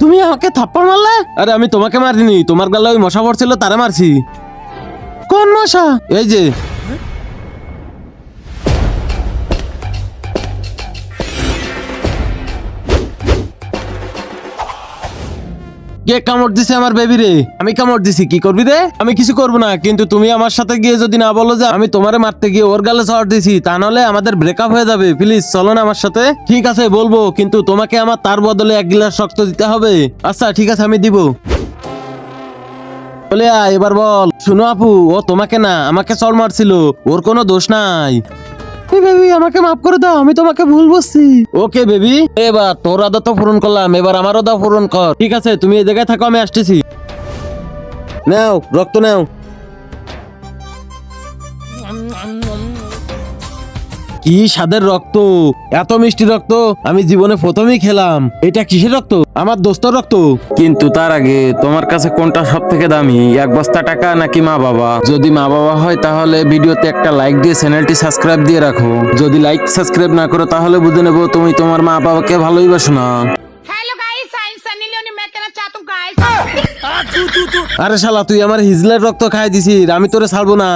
তুমি আমাকে থাপ্পড় মারলে? আরে আমি তোমাকে মারিনি, তোমার গালে ওই মশা পড়ছিল তারে মারছি। কোন মশা? এই যে। কে কামড় দিছে আমার বেবি রে? আমি কামড় দিছি, কি করবি রে? আমি কিছু করবো না, কিন্তু তুমি আমার সাথে গিয়ে যদি না বলো যে আমি তোমারে মারতে গিয়ে ওর গালে চড় দিছি, তা নাহলে আমাদের ব্রেকআপ হয়ে যাবে। প্লিজ চলো না আমার সাথে। ঠিক আছে বলবো, কিন্তু তোমাকে আমার তার বদলে 1 গ্লাস রক্ত দিতে হবে। আচ্ছা ঠিক আছে, আমি দিব। বলে এবার বল। শুনো আপু, ও তোমাকে না আমাকে চড় মারছিল, ওর কোনো দোষ নাই। বেবি আমাকে মাফ করে দাও, আমি তোমাকে ভুল বুঝছি। ওকে বেবি, এবার তোর আদা তো পূরণ করলাম, এবার আমার আদা পূরণ কর। ঠিক আছে, তুমি এই জায়গায় থাকো, আমি আসতেছি। নাও রক্ত নাও। কি স্বাদের রক্ত, এত মিষ্টি রক্ত আমি জীবনে প্রথমেই খেলাম। এটা কিসের রক্ত? আমার দোস্তর রক্ত। কিন্তু তার আগে তোমার কাছে কোনটা সব থেকে দামি, 1 বস্তা টাকা নাকি মা বাবা? যদি মা বাবা হয় তাহলে ভিডিওতে একটা লাইক দিয়ে চ্যানেলটি সাবস্ক্রাইব দিয়ে রাখো। যদি লাইক সাবস্ক্রাইব না করো তাহলে বুঝে নেবো তুমি তোমার মা বাবাকে ভালোই বাসো না। Hello guys, I am Sunny Leone. मैं कहना चाहता हूँ गाइस, আরে শালা, তুই আমার হিজলের রক্ত খাই দিছিস, আমি তোরে ছাড়বো না।